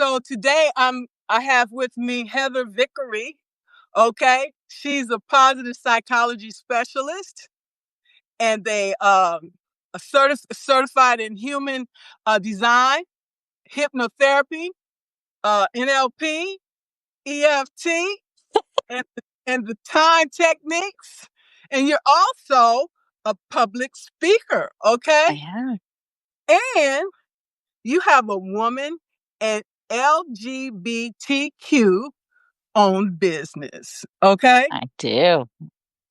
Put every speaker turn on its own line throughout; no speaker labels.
So today I have with me Heather Vickery. Okay, she's a positive psychology specialist and certified in human design, hypnotherapy, NLP, EFT, and and the time techniques. And you're also a public speaker. Okay,
I am.
and you have a woman and LGBTQ owned business. Okay.
I do.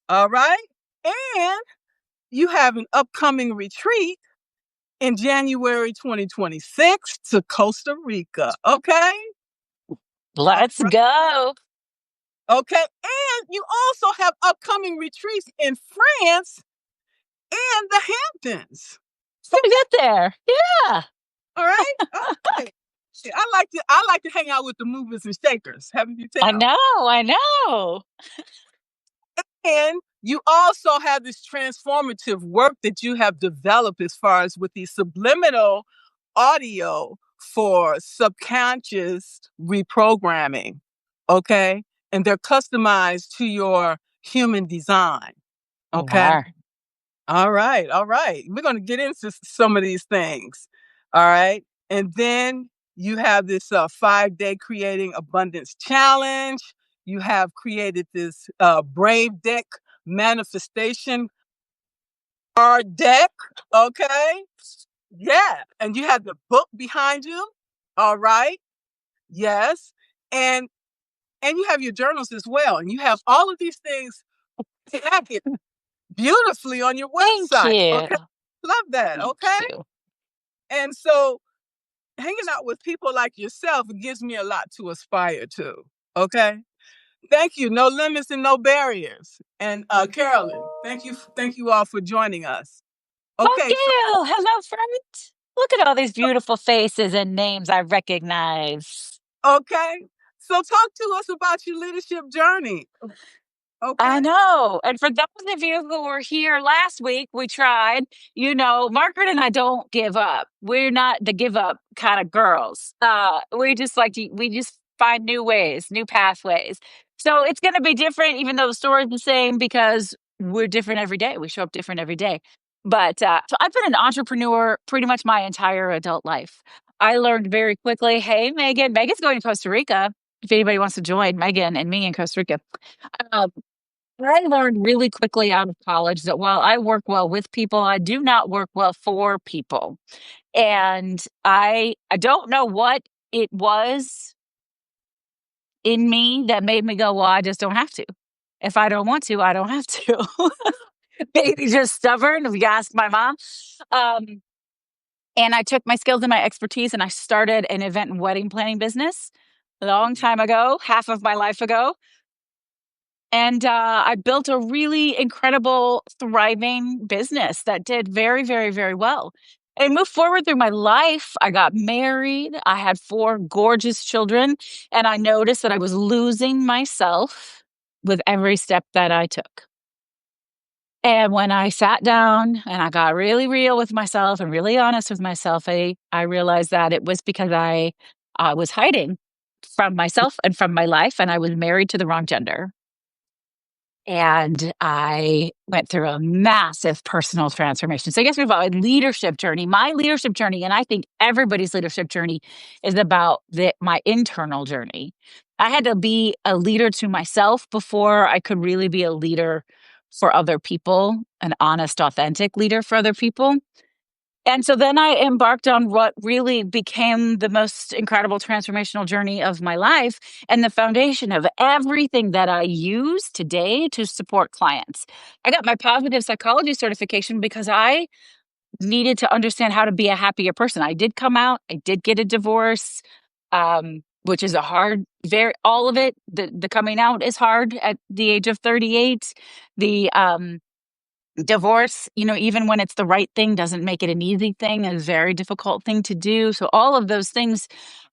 All right. And you have an upcoming retreat in January 2026 to Costa Rica. Okay. All
Let's
right.
go.
Okay. And you also have upcoming retreats in France and the Hamptons.
We're gonna get there. Yeah.
All right. Okay. I like to hang out with the movers and shakers. Haven't you
I
tell?
know. I know.
And you also have this transformative work that you have developed as far as with the subliminal audio for subconscious reprogramming. Okay. And they're customized to your human design.
They
Okay.
are.
All right. All right. We're going to get into some of these things. All right. And then you have this 5-day creating abundance challenge. You have created this Brave Deck manifestation card deck. Okay. Yeah. And you have the book behind you. All right. Yes. And you have your journals as well. And you have all of these things packaged beautifully on your
Thank
website.
you.
Okay. Love that.
Thank
Okay.
you.
And so hanging out with people like yourself, it gives me a lot to aspire to. Okay. Thank you. No limits and no barriers. And Carolyn, thank you all for joining us.
Fuck
Okay, so
you. Hello, friend. Look at all these beautiful faces and names I recognize.
okay. So talk to us about your leadership journey.
I
Okay.
know. And for those of you who were here last week, we tried. Margaret and I don't give up. We're not the give up kind of girls. We just find new ways, new pathways. So it's going to be different, even though the story is the same, because we're different every day. We show up different every day. But so I've been an entrepreneur pretty much my entire adult life. I learned very quickly. Hey, Megan. Megan's going to Costa Rica. If anybody wants to join Megan and me in Costa Rica. Um, I learned really quickly out of college that while I work well with people, I do not work well for people. And I don't know what it was in me that made me go, well, I just don't have to. If I don't want to, I don't have to. Maybe just stubborn, if you ask my mom. Um, and I took my skills and my expertise and I started an event and wedding planning business a long time ago, half of my life ago. And I built a really incredible, thriving business that did very, very, very well. And moved forward through my life. I got married. I had 4 gorgeous children. And I noticed that I was losing myself with every step that I took. And when I sat down and I got really real with myself and really honest with myself, I realized that it was because I was hiding from myself and from my life. And I was married to the wrong gender. And I went through a massive personal transformation. So I guess we've got a leadership journey. My leadership journey, and I think everybody's leadership journey, is about my internal journey. I had to be a leader to myself before I could really be a leader for other people, an honest, authentic leader for other people. And so then I embarked on what really became the most incredible transformational journey of my life and the foundation of everything that I use today to support clients. I got my positive psychology certification because I needed to understand how to be a happier person. I did come out, I did get a divorce, which is all of it. The coming out is hard at the age of 38. The divorce, even when it's the right thing, doesn't make it an easy thing, a very difficult thing to do. So all of those things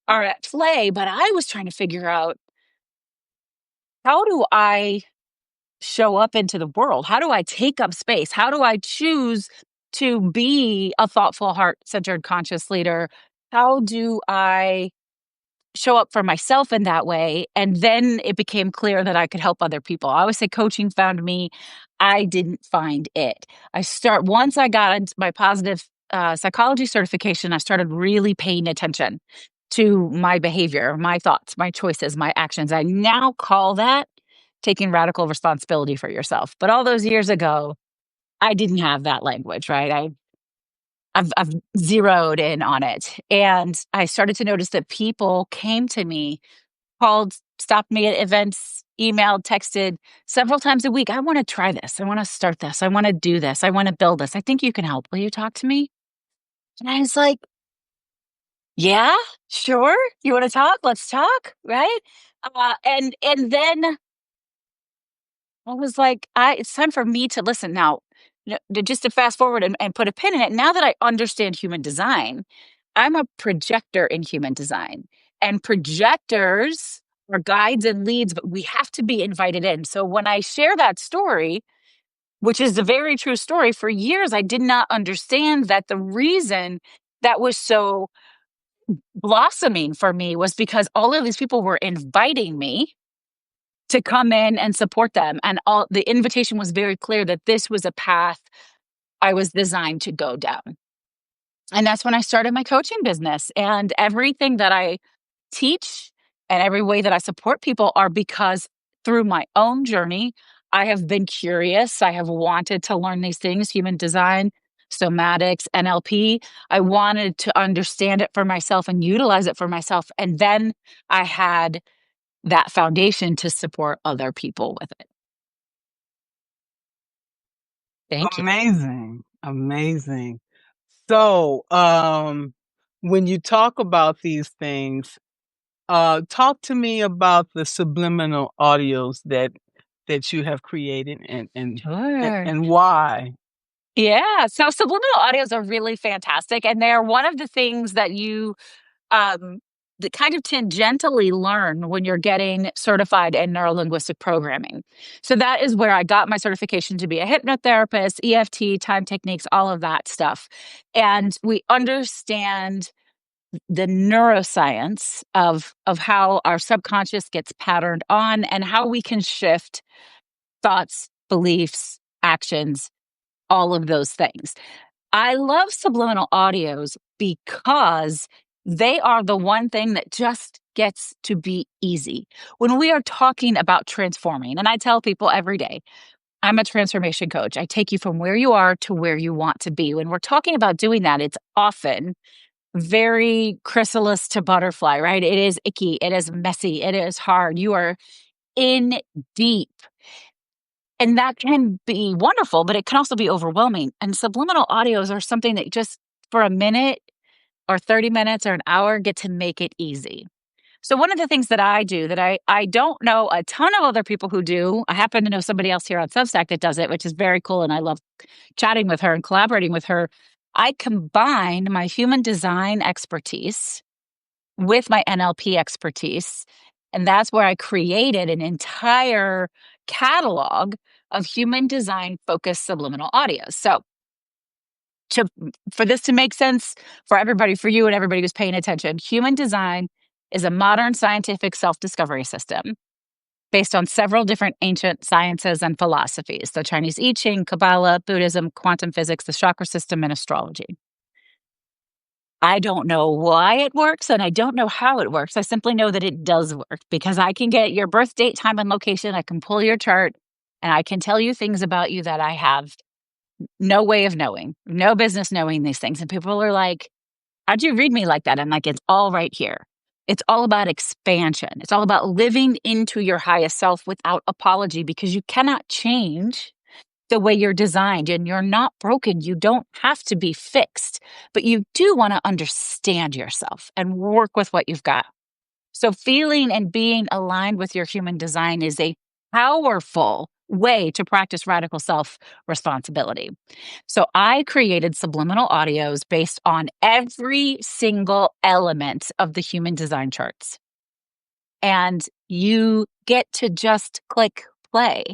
are at play, but I was trying to figure out, how do I show up into the world? How do I take up space? How do I choose to be a thoughtful, heart-centered, conscious leader? How do I show up for myself in that way. And then it became clear that I could help other people. I always say coaching found me. I didn't find it. Once I got into my positive psychology certification, I started really paying attention to my behavior, my thoughts, my choices, my actions. I now call that taking radical responsibility for yourself. But all those years ago, I didn't have that language, right? I've zeroed in on it. And I started to notice that people came to me, called, stopped me at events, emailed, texted several times a week. I want to try this. I want to start this. I want to do this. I want to build this. I think you can help. Will you talk to me? And I was like, yeah, sure. You want to talk? Let's talk. Right. And then I was like, it's time for me to listen now. Just to fast forward and put a pin in it. Now that I understand human design, I'm a projector in human design, and projectors are guides and leads, but we have to be invited in. So when I share that story, which is a very true story, for years I did not understand that the reason that was so blossoming for me was because all of these people were inviting me to come in and support them. And all the invitation was very clear that this was a path I was designed to go down. And that's when I started my coaching business. And everything that I teach and every way that I support people are because through my own journey, I have been curious. I have wanted to learn these things, human design, somatics, NLP. I wanted to understand it for myself and utilize it for myself. And then I had that foundation to support other people with it. Thank you.
Amazing. Amazing. So, when you talk about these things, talk to me about the subliminal audios that you have created
Sure.
and why.
Yeah. So subliminal audios are really fantastic. And they're one of the things that you um, that kind of tangentially learn when you're getting certified in neurolinguistic programming. So that is where I got my certification to be a hypnotherapist, EFT, time techniques, all of that stuff. And we understand the neuroscience of how our subconscious gets patterned on and how we can shift thoughts, beliefs, actions, all of those things. I love subliminal audios because they are the one thing that just gets to be easy. When we are talking about transforming, and I tell people every day, I'm a transformation coach. I take you from where you are to where you want to be. When we're talking about doing that, it's often very chrysalis to butterfly, right? It is icky, it is messy, it is hard. You are in deep. And that can be wonderful, but it can also be overwhelming. And subliminal audios are something that just for a minute or 30 minutes or an hour get to make it easy. So one of the things that I do that I don't know a ton of other people who do, I happen to know somebody else here on Substack that does it, which is very cool. And I love chatting with her and collaborating with her. I combine my human design expertise with my NLP expertise. And that's where I created an entire catalog of human design focused subliminal audios. So to for this to make sense for everybody, for you and everybody who's paying attention, human design is a modern scientific self-discovery system based on several different ancient sciences and philosophies. So Chinese I Ching, Kabbalah, Buddhism, quantum physics, the chakra system, and astrology. I don't know why it works and I don't know how it works. I simply know that it does work because I can get your birth date, time, and location. I can pull your chart and I can tell you things about you that I have no way of knowing, no business knowing these things. And people are like, how'd you read me like that? I'm like, it's all right here. It's all about expansion. It's all about living into your highest self without apology because you cannot change the way you're designed and you're not broken. You don't have to be fixed, but you do want to understand yourself and work with what you've got. So feeling and being aligned with your human design is a powerful way to practice radical self responsibility. So I created subliminal audios based on every single element of the human design charts. And you get to just click play.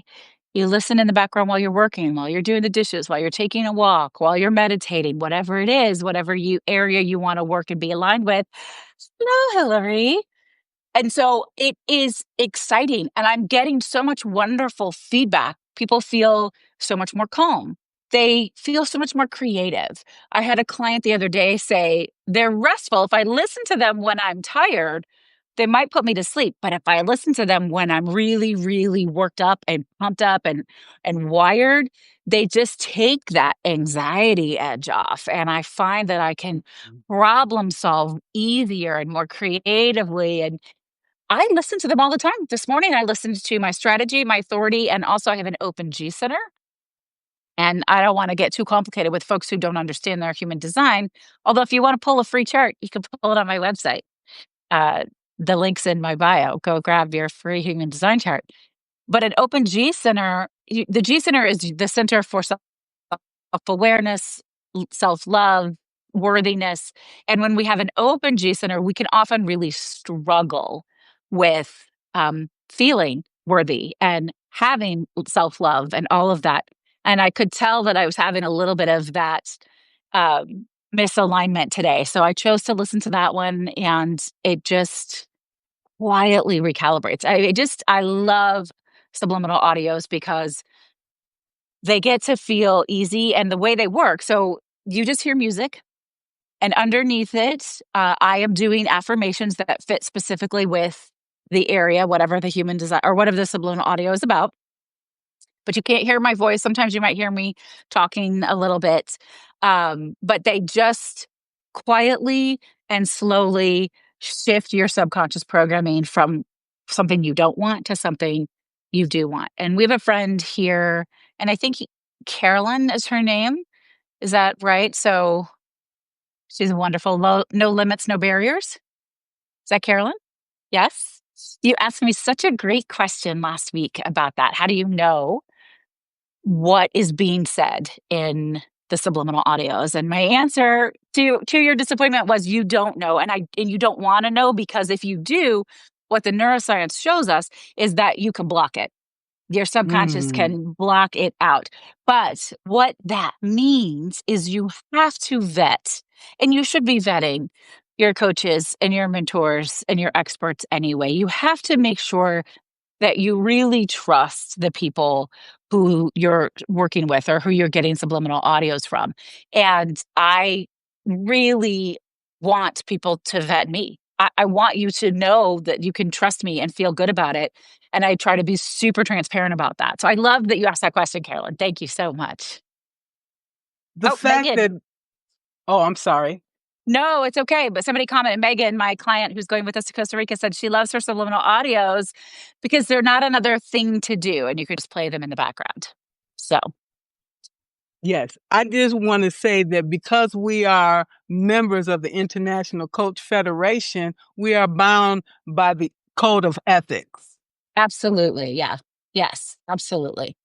You listen in the background while you're working, while you're doing the dishes, while you're taking a walk, while you're meditating, whatever it is, whatever area you want to work and be aligned with. Hello, Hillary. And so it is exciting. And I'm getting so much wonderful feedback. People feel so much more calm. They feel so much more creative. I had a client the other day say they're restful. If I listen to them when I'm tired, they might put me to sleep. But if I listen to them when I'm really, really worked up and pumped up and wired, they just take that anxiety edge off. And I find that I can problem solve easier and more creatively. And I listen to them all the time. This morning, I listened to my strategy, my authority, and also I have an open G center. And I don't want to get too complicated with folks who don't understand their human design. Although, if you want to pull a free chart, you can pull it on my website. Uh, the link's in my bio. Go grab your free human design chart. But an open G center, the G center is the center for self awareness, self love, worthiness. And when we have an open G center, we can often really struggle with feeling worthy and having self love and all of that. And I could tell that I was having a little bit of that misalignment today. So I chose to listen to that one, and it just quietly recalibrates. I love subliminal audios because they get to feel easy and the way they work. So you just hear music, and underneath it, I am doing affirmations that fit specifically with the area, whatever the human design or whatever the subliminal audio is about. But you can't hear my voice. Sometimes you might hear me talking a little bit, but they just quietly and slowly shift your subconscious programming from something you don't want to something you do want. And we have a friend here, and I think Carolyn is her name. Is that right? So she's wonderful. No limits, no barriers. Is that Carolyn? Yes. You asked me such a great question last week about that. How do you know what is being said in the subliminal audios? And my answer to your disappointment was you don't know, and you don't want to know, because if you do, what the neuroscience shows us is that you can block it. Your subconscious
Mm.
can block it out. But what that means is you have to vet, and you should be vetting your coaches and your mentors and your experts anyway. You have to make sure that you really trust the people who you're working with or who you're getting subliminal audios from. And I really want people to vet me. I want you to know that you can trust me and feel good about it. And I try to be super transparent about that. So I love that you asked that question, Carolyn. Thank you so much.
The
Oh,
fact
Megan.
that, oh, I'm sorry.
No, it's okay. But somebody commented, Megan, my client who's going with us to Costa Rica, said she loves her subliminal audios because they're not another thing to do and you can just play them in the background. So,
Yes, I just want to say that because we are members of the International Coach Federation, we are bound by the code of ethics.
absolutely. Yeah. Yes, absolutely.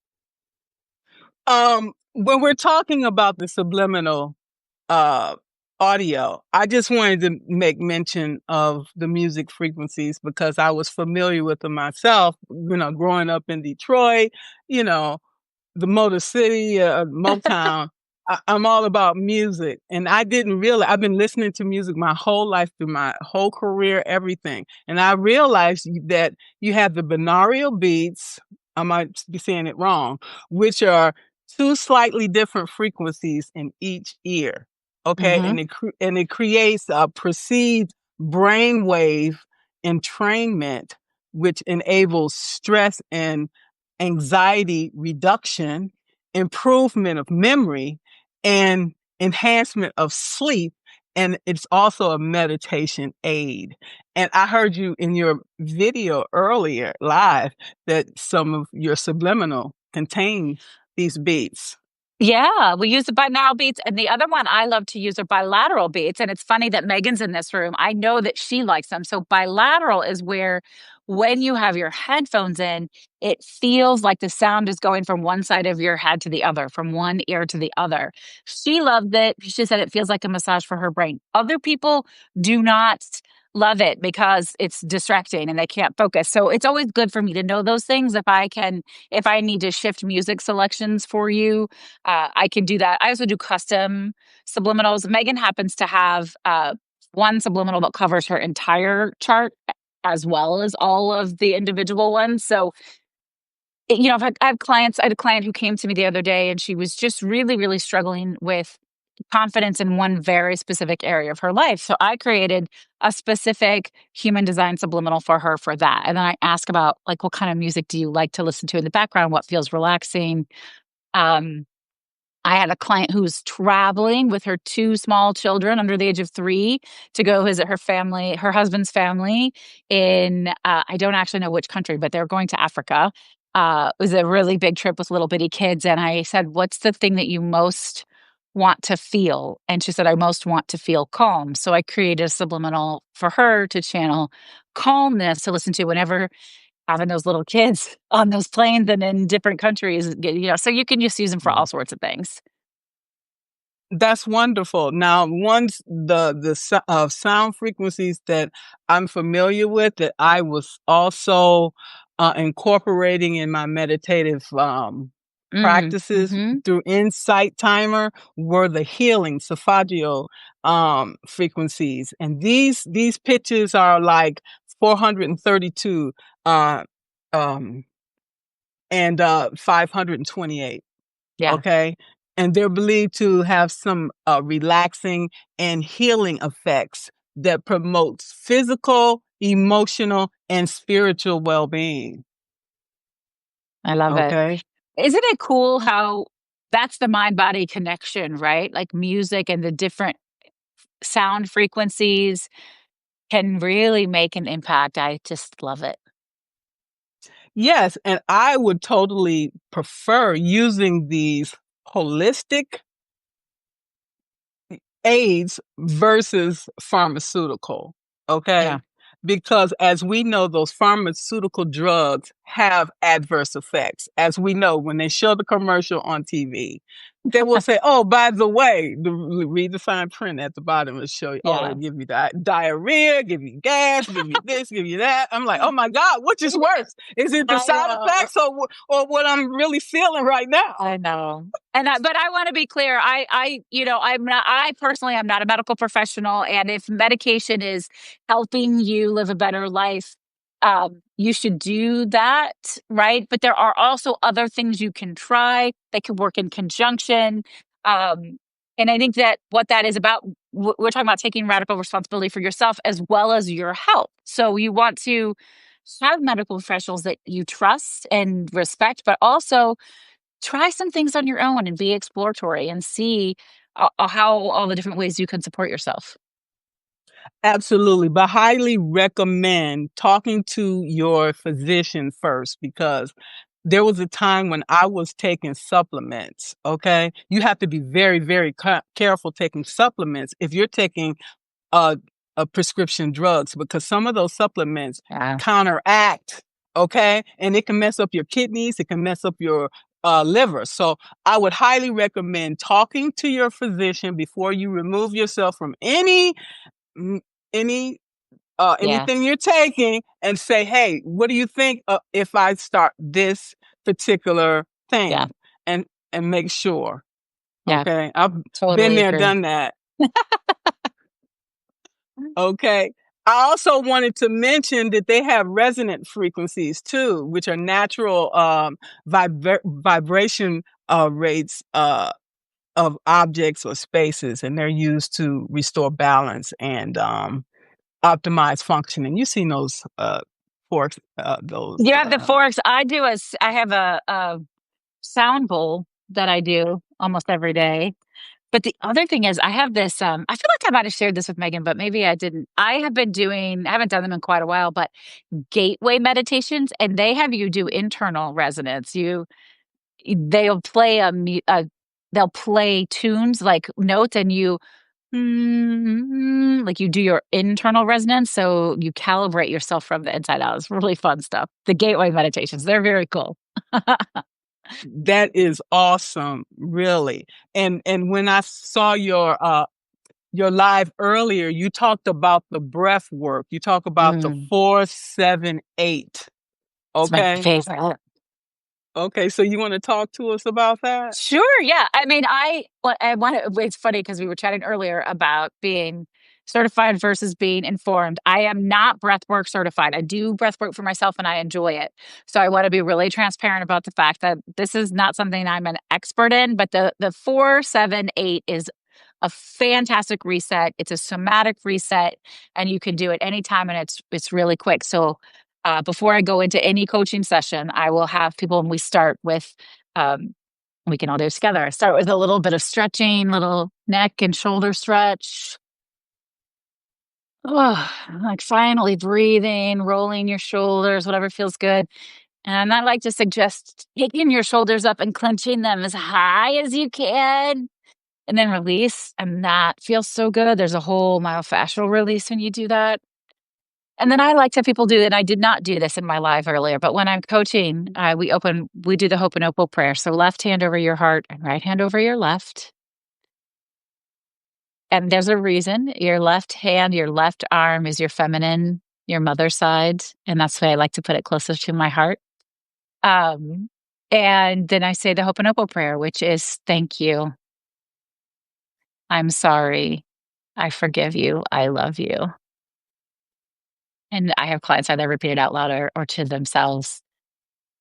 When we're talking about the subliminal uh, audio, I just wanted to make mention of the music frequencies because I was familiar with them myself, growing up in Detroit, you know, the Motor City, Motown. I'm all about music, and I didn't realize I've been listening to music my whole life through my whole career, everything, and I realized that you have the binaural beats. I might be saying it wrong, which are two slightly different frequencies in each ear. Okay,
Hmm.
and it creates a perceived brainwave entrainment, which enables stress and anxiety reduction, improvement of memory, and enhancement of sleep. And it's also a meditation aid. And I heard you in your video earlier live that some of your subliminal contain these beats.
Yeah, we use the binaural beats. And the other one I love to use are bilateral beats. And it's funny that Megan's in this room. I know that she likes them. So bilateral is where when you have your headphones in, it feels like the sound is going from one side of your head to the other, from one ear to the other. She loved it. She said it feels like a massage for her brain. Other people do not love it because it's distracting and they can't focus. So it's always good for me to know those things. If I need to shift music selections for you, I can do that. I also do custom subliminals. Megan happens to have one subliminal that covers her entire chart. as well as all of the individual ones. So, I have clients. I had a client who came to me the other day, and she was just really, really struggling with confidence in one very specific area of her life. So I created a specific human design subliminal for her for that. And then I ask about, like, what kind of music do you like to listen to in the background? What feels relaxing? Um, I had a client who's traveling with her 2 small children under the age of 3 to go visit her husband's family in, I don't actually know which country, but they're going to Africa. It was a really big trip with little bitty kids, and I said, "What's the thing that you most want to feel?" And she said, "I most want to feel calm." So I created a subliminal for her to channel calmness to listen to whenever having those little kids on those planes and in different countries, so you can just use them for all sorts of things.
That's wonderful. Now, ones the sound frequencies that I'm familiar with that I was also incorporating in my meditative practices
Mhm.
through Insight Timer were the healing Safaggio frequencies, and these pitches are like 432 uh, um, and 528.
Yeah,
Okay. And they're believed to have some relaxing and healing effects that promotes physical, emotional, and spiritual well-being.
I love it.
Okay.
Isn't it cool how that's the mind body connection, right? Like music and the different sound frequencies can really make an impact. I just love it.
Yes, and I would totally prefer using these holistic aids versus pharmaceutical,
Yeah.
okay? Because as we know, those pharmaceutical drugs have adverse effects. As we know, when they show the commercial on TV, they will say, "Oh, by the way," read the fine print at the bottom will show you, "Oh, it'll
Yeah.
give you diarrhea, give you gas, give you this, give you that." I'm like, "Oh my God, which is worse? Is it the
I
side
know.
effects or what I'm really feeling right now?"
I know. But I want to be clear. I personally am not a medical professional. And if medication is helping you live a better life, you should do that. Right. But there are also other things you can try that can work in conjunction. Um, and I think that what that is about, we're talking about taking radical responsibility for yourself as well as your health. So you want to have medical professionals that you trust and respect, but also try some things on your own and be exploratory and see how all the different ways you can support yourself.
Absolutely, but highly recommend talking to your physician first because there was a time when I was taking supplements, okay? You have to be very, very careful taking supplements if you're taking uh, prescription drugs because some of those supplements
Yeah.
counteract, okay? And it can mess up your kidneys, it can mess up your liver. So I would highly recommend talking to your physician before you remove yourself from mm, any
Yeah.
anything you're taking and say, "Hey, what do you think if I start this particular
Yeah.
thing?" and and make sure.
Yeah.
Okay, I've been
Totally
there,
agree.
done that. Okay. I also wanted to mention that they have resonant frequencies too, which are natural vibration rates of objects or spaces, and they're used to restore balance and optimize functioning. You've seen those forks, those
You have the forks. I have a sound bowl that I do almost every day. But the other thing is I have this, I feel like I might have shared this with Megan, but maybe I didn't. I haven't done them in quite a while, but gateway meditations, and they have you do internal resonance. They'll play they'll play tunes like notes, and like you do your internal resonance, so you calibrate yourself from the inside out. It's really fun stuff. The gateway meditations, they're very cool.
that is awesome, really. And when I saw your live earlier, you talked about the breath work. You talk about the
Mm,
478.
it's my
Okay.
favorite.
Okay. So you want to talk to us about that?
Sure, yeah. I mean, I want. It's funny because we were chatting earlier about being certified versus being informed. I am not breathwork certified. I do breathwork for myself and I enjoy it. So I want to be really transparent about the fact that this is not something I'm an expert in, but the 478 is a fantastic reset. It's a somatic reset and you can do it anytime and it's really quick. So before I go into any coaching session, I will have people and we start with we can all do it together. I start with a little bit of stretching, little neck and shoulder stretch. Oh, like finally breathing, rolling your shoulders, whatever feels good. And I like to suggest taking your shoulders up and clenching them as high as you can and then release. And that feels so good. There's a whole myofascial release when you do that. And then I like to have people do it. I did not do this in my live earlier, but when I'm coaching, we do the Ho'oponopono prayer. So left hand over your heart and right hand over your left. And there's a reason your left hand, your left arm is your feminine, your mother side. And that's why I like to put it closer to my heart. Um, and then I say the Ho'oponopono prayer, which is thank you. I'm sorry. I forgive you. I love you. And I have clients either repeat it out loud or to themselves.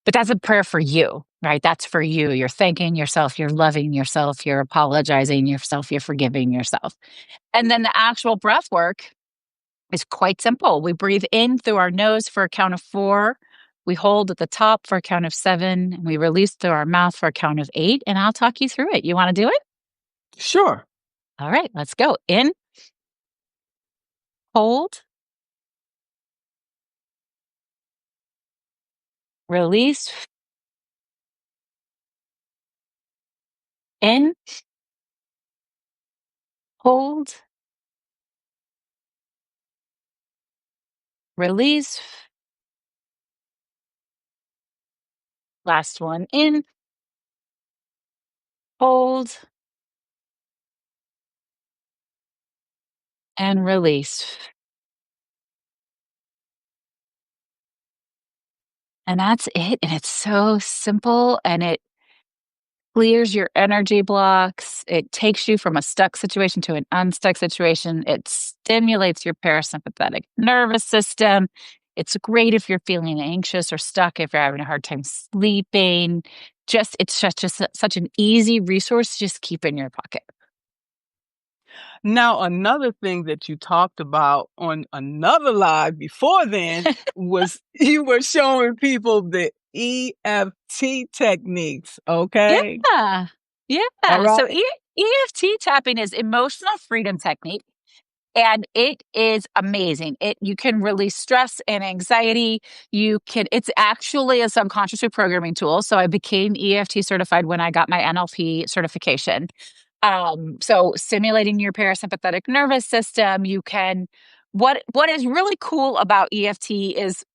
But that's a prayer for you, right? That's for you. You're thanking yourself, you're loving yourself, you're apologizing yourself, you're forgiving yourself. And then the actual breath work is quite simple. We breathe in through our nose for a count of 4. We hold at the top for a count of 7. And we release through our mouth for a count of 8. And I'll talk you through it. You want to do it?
Sure.
All right, let's go. In, hold, release. In, hold, release. Last one. In, hold, and release. And that's it. And it's so simple and it clears your energy blocks. It takes you from a stuck situation to an unstuck situation. It stimulates your parasympathetic nervous system. It's great if you're feeling anxious or stuck, if you're having a hard time sleeping. It's just such an easy resource to just keep in your pocket.
Now, another thing that you talked about on another live before then was you were showing people the EFT techniques, okay?
Yeah.
All
Yeah.
right.
So EFT tapping is emotional freedom technique. And it is amazing. You can release stress and anxiety. It's actually a subconscious reprogramming tool. So I became EFT certified when I got my NLP certification. So simulating your parasympathetic nervous system, what is really cool about EFT is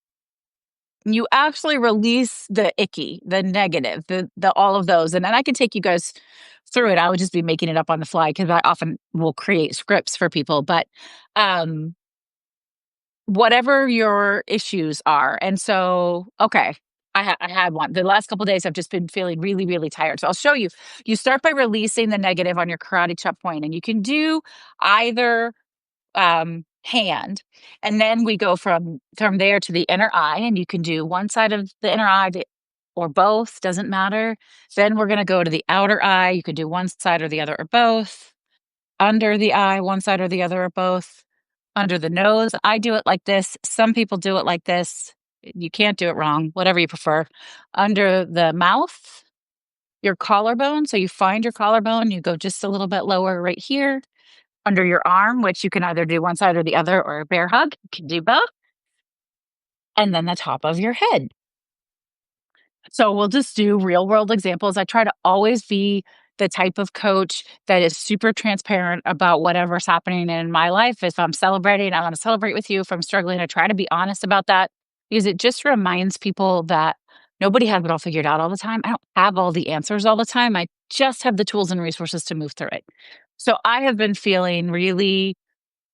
you actually release the icky, the negative, the all of those. And then I can take you guys through it. I would just be making it up on the fly because I often will create scripts for people. But um whatever your issues are. And so, okay, I had one. The last couple of days I've just been feeling really, really tired. So I'll show you. You start by releasing the negative on your karate chop point, and you can do either hand. And then we go from there to the inner eye, and you can do one side of the inner eye or both, doesn't matter. Then we're going to go to the outer eye. You can do one side or the other or both. Under the eye, one side or the other or both. Under the nose, I do it like this. Some people do it like this. You can't do it wrong, whatever you prefer. Under the mouth, your collarbone. So you find your collarbone, you go just a little bit lower right here under your arm, which you can either do one side or the other, or a bear hug. You can do both. And then the top of your head. So we'll just do real world examples. I try to always be the type of coach that is super transparent about whatever's happening in my life. If I'm celebrating, I want to celebrate with you. If I'm struggling, I try to be honest about that because it just reminds people that nobody has it all figured out all the time. I don't have all the answers all the time. I just have the tools and resources to move through it. So I have been feeling really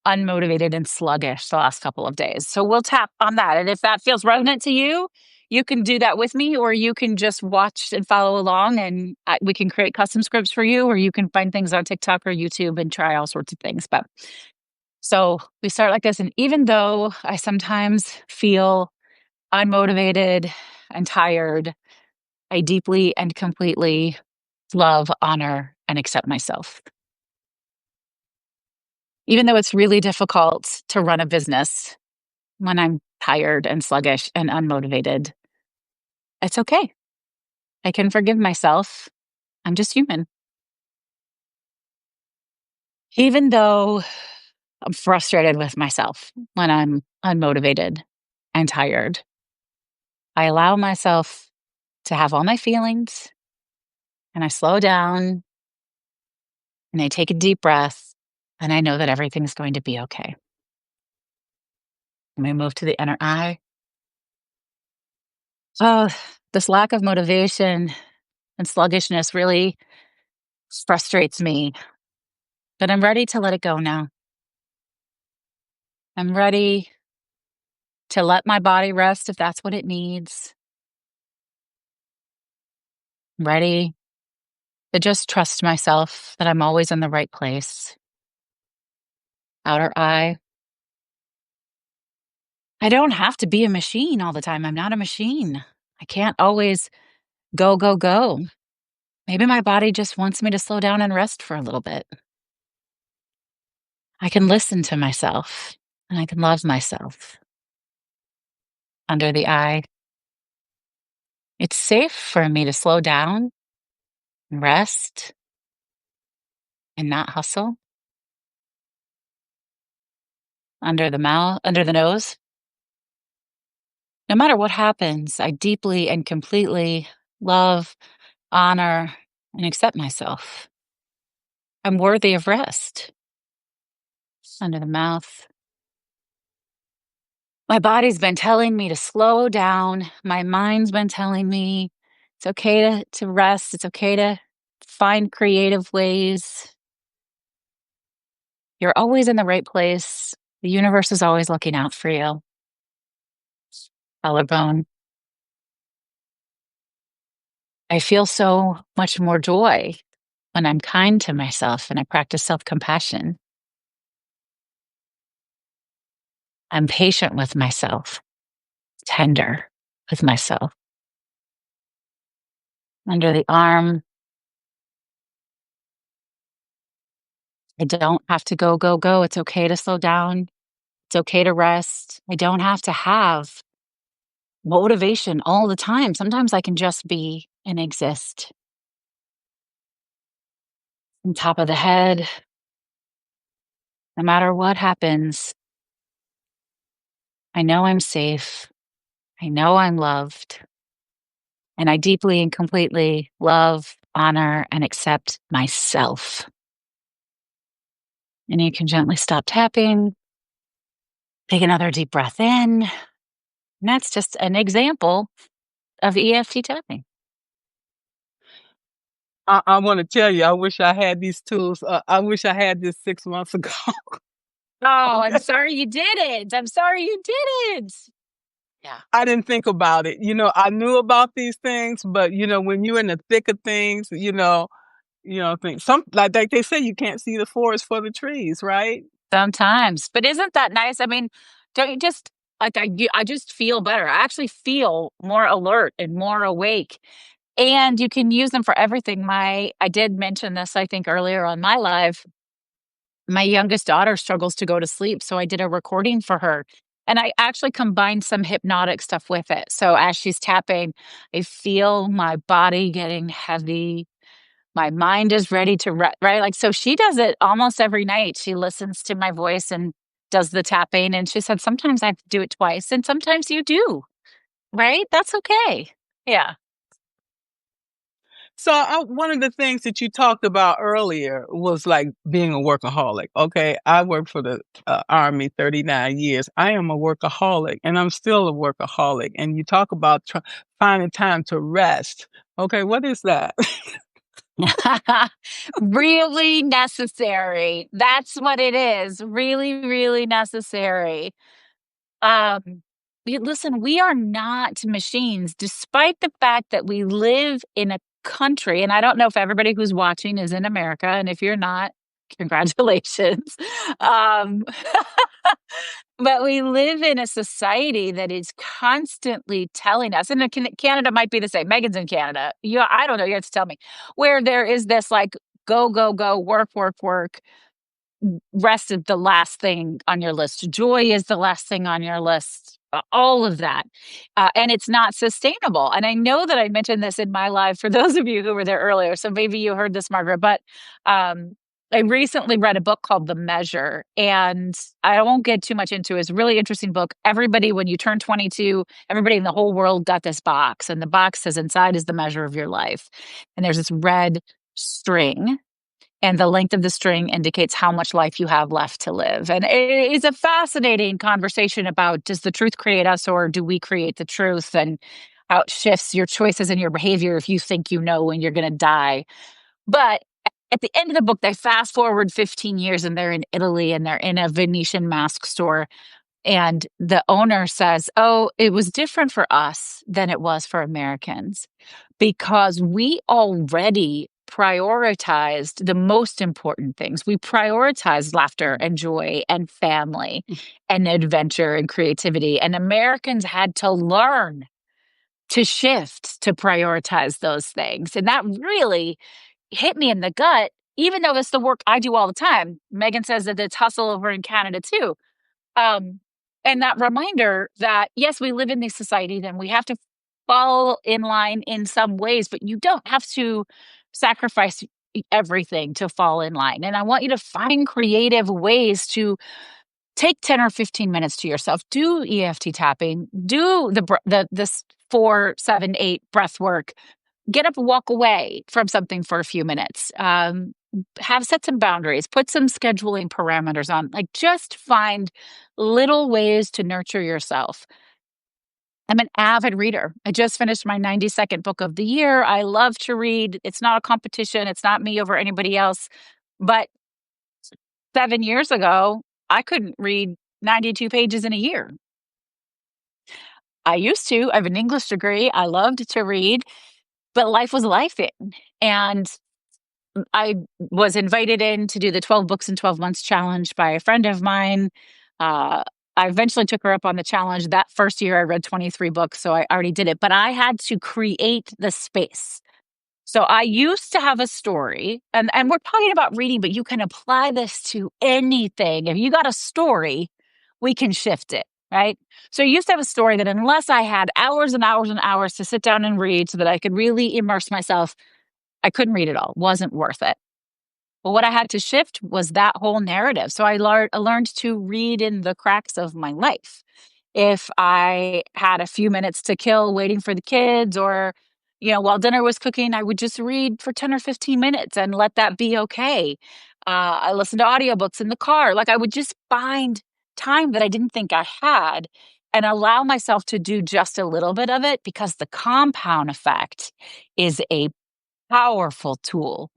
unmotivated and sluggish the last couple of days. So we'll tap on that. And if that feels resonant to you, you can do that with me, or you can just watch and follow along and we can create custom scripts for you, or you can find things on TikTok or YouTube and try all sorts of things. But So we start like this. And even though I sometimes feel unmotivated and tired, I deeply and completely love, honor, and accept myself. Even though it's really difficult to run a business when I'm tired and sluggish and unmotivated, it's okay. I can forgive myself. I'm just human. Even though I'm frustrated with myself when I'm unmotivated and tired, I allow myself to have all my feelings and I slow down and I take a deep breath and I know that everything's going to be okay. And we move to the inner eye. Oh, this lack of motivation and sluggishness really frustrates me, but I'm ready to let it go now. I'm ready to let my body rest if that's what it needs. I'm ready to just trust myself that I'm always in the right place. Outer eye. I don't have to be a machine all the time. I'm not a machine. I can't always go, go, go. Maybe my body just wants me to slow down and rest for a little bit. I can listen to myself and I can love myself. Under the eye. It's safe for me to slow down, rest, and not hustle. Under the mouth, under the nose. No matter what happens, I deeply and completely love, honor, and accept myself. I'm worthy of rest. Under the mouth. My body's been telling me to slow down. My mind's been telling me it's okay to rest. It's okay to find creative ways. You're always in the right place. The universe is always looking out for you. Collarbone. I feel so much more joy when I'm kind to myself and I practice self compassion. I'm patient with myself, tender with myself. Under the arm, I don't have to go, go, go. It's okay to slow down. It's okay to rest. I don't have to have motivation all the time. Sometimes I can just be and exist. On top of the head, no matter what happens, I know I'm safe. I know I'm loved. And I deeply and completely love, honor, and accept myself. And you can gently stop tapping, take another deep breath in. And that's just an example of EFT tapping.
I want to tell you, I wish I had these tools. I wish I had this 6 months ago.
Oh, I'm sorry you didn't. I'm sorry you didn't. Yeah.
I didn't think about it. I knew about these things, but when you're in the thick of things, think some like they say you can't see the forest for the trees, right?
Sometimes. But isn't that nice? I mean, don't you just like I just feel better. I actually feel more alert and more awake. And you can use them for everything. I did mention this, I think, earlier on my live. My youngest daughter struggles to go to sleep, so I did a recording for her. And I actually combined some hypnotic stuff with it. So as she's tapping, I feel my body getting heavy. My mind is ready to right. Like, so she does it almost every night. She listens to my voice and does the tapping. And she said, sometimes I have to do it twice, and sometimes you do, right? That's okay. Yeah.
So one of the things that you talked about earlier was like being a workaholic. Okay, I worked for the Army 39 years. I am a workaholic, and I'm still a workaholic. And you talk about finding time to rest. Okay, what is that?
Really necessary. That's what it is. Really, really necessary. Um, listen, we are not machines, despite the fact that we live in a country. And I don't know if everybody who's watching is in America. And if you're not, Congratulations. Um, but we live in a society that is constantly telling us, and Canada might be the same. Megan's in Canada. I don't know. You have to tell me where there is this like go, go, go, work, work, work. Rest is the last thing on your list. Joy is the last thing on your list. All of that. And it's not sustainable. And I know that I mentioned this in my live for those of you who were there earlier. So maybe you heard this, Margaret, but um, I recently read a book called The Measure. And I won't get too much into it. It's a really interesting book. Everybody, when you turn 22, everybody in the whole world got this box. And the box says inside is the measure of your life. And there's this red string, and the length of the string indicates how much life you have left to live. And it is a fascinating conversation about, does the truth create us, or do we create the truth, and how it shifts your choices and your behavior if you think you know when you're going to die. But at the end of the book, they fast forward 15 years and they're in Italy and they're in a Venetian mask store. And the owner says, "Oh, it was different for us than it was for Americans, because we already prioritized the most important things. We prioritized laughter and joy and family and adventure and creativity. And Americans had to learn to shift to prioritize those things." And that really hit me in the gut, even though it's the work I do all the time. Megan says that it's hustle over in Canada too. Um, and that reminder that, yes, we live in this society, then we have to fall in line in some ways, but you don't have to sacrifice everything to fall in line. And I want you to find creative ways to take 10 or 15 minutes to yourself, do EFT tapping, do this 4-7-8 breath work, get up and walk away from something for a few minutes. Have set some boundaries, put some scheduling parameters on, like just find little ways to nurture yourself. I'm an avid reader. I just finished my 92nd book of the year. I love to read. It's not a competition. It's not me over anybody else. But 7 years ago, I couldn't read 92 pages in a year. I used to. I have an English degree. I loved to read, but life was lifing. And I was invited in to do the 12 books in 12 months challenge by a friend of mine. I eventually took her up on the challenge. That first year, I read 23 books, so I already did it. But I had to create the space. So I used to have a story, and we're talking about reading, but you can apply this to anything. If you got a story, we can shift it, right? So I used to have a story that unless I had hours and hours and hours to sit down and read so that I could really immerse myself, I couldn't read it all. Wasn't worth it. Well, what I had to shift was that whole narrative. So I learned to read in the cracks of my life. If I had a few minutes to kill waiting for the kids, or, while dinner was cooking, I would just read for 10 or 15 minutes and let that be okay. I listened to audiobooks in the car. Like, I would just find time that I didn't think I had and allow myself to do just a little bit of it, because the compound effect is a powerful tool.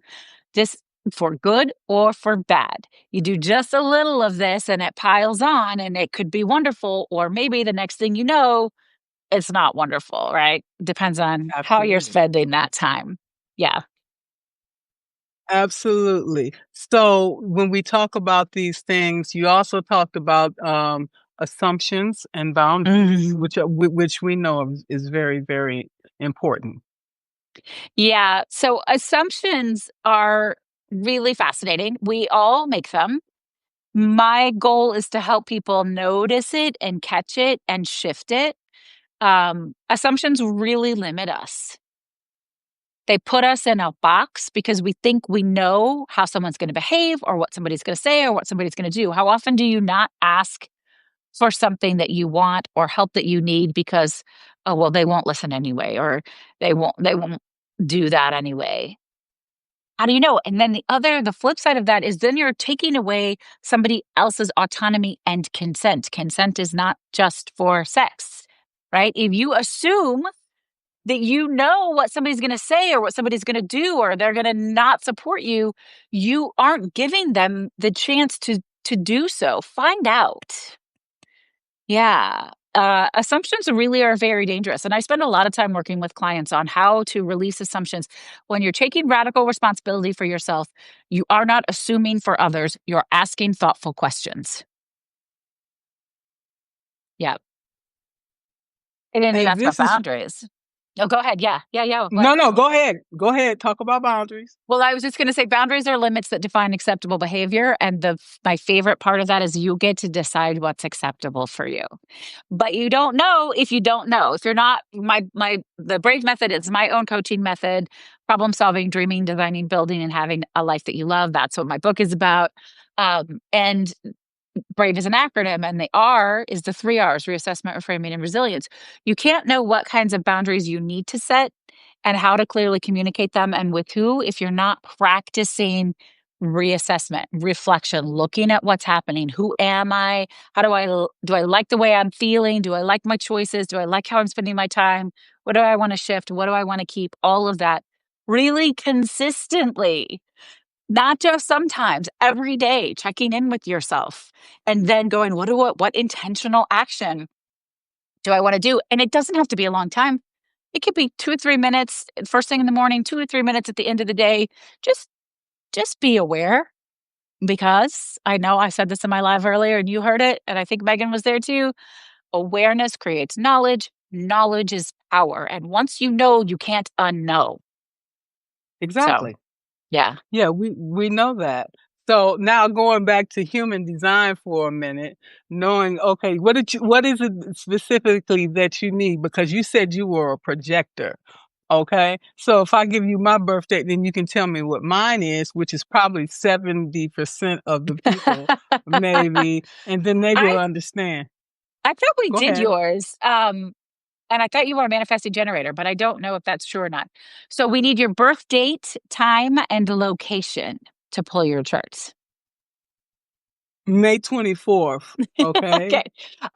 This, for good or for bad. You do just a little of this and it piles on, and it could be wonderful, or maybe the next thing you know, it's not wonderful, right? Depends on how you're
Absolutely.
spending that time. Yeah.
Absolutely. So when we talk about these things, you also talked about assumptions and boundaries,
Mhm.
which we know is very, very important.
Yeah. So assumptions are really fascinating. We all make them. My goal is to help people notice it and catch it and shift it. Assumptions really limit us. They put us in a box because we think we know how someone's going to behave, or what somebody's going to say, or what somebody's going to do. How often do you not ask for something that you want or help that you need because, oh, well, they won't listen anyway, or they won't do that anyway? How do you know? And then the flip side of that is then you're taking away somebody else's autonomy and consent. Consent is not just for sex, right? If you assume that you know what somebody's going to say, or what somebody's going to do, or they're going to not support you, you aren't giving them the chance to do so. Find out. Yeah. assumptions really are very dangerous. And I spend a lot of time working with clients on how to release assumptions. When you're taking radical responsibility for yourself, you are not assuming for others, you're asking thoughtful questions. Yeah. And then
Hey,
that's about
this is
boundaries. Oh, go ahead. Yeah. Yeah. Yeah. What?
no, go ahead. Go ahead. Talk about boundaries.
Well, I was just going to say boundaries are limits that define acceptable behavior. And my favorite part of that is you get to decide what's acceptable for you. But you don't know if you don't know. If you're not the Brave method is my own coaching method, problem solving, dreaming, designing, building, and having a life that you love. That's what my book is about. And Brave is an acronym, and the R is the 3 R's: reassessment, reframing, and resilience. You can't know what kinds of boundaries you need to set and how to clearly communicate them and with who if you're not practicing reassessment, reflection, looking at what's happening. Who am I? How do I like the way I'm feeling? Do I like my choices? Do I like how I'm spending my time? What do I want to shift? What do I want to keep? All of that really consistently, not just sometimes, every day, checking in with yourself and then going, what intentional action do I want to do? And it doesn't have to be a long time. It could be 2 or 3 minutes first thing in the morning, 2 or 3 minutes at the end of the day. Just just be aware, because I know I said this in my live earlier and you heard it, and I think Megan was there too. Awareness creates knowledge. Knowledge is power. And once you know, you can't unknow. So
Exactly.
yeah.
Yeah, we know that. So now going back to human design for a minute, knowing okay, what is it specifically that you need? Because you said you were a projector. Okay. So if I give you my birthday, then you can tell me what mine is, which is probably 70% of the people, maybe, and then they will
I
understand.
I thought we
Go
did
ahead.
yours. And I thought you were a manifesting generator, but I don't know if that's true or not. So we need your birth date, time, and location to pull your charts.
May 24th. Okay.
Okay.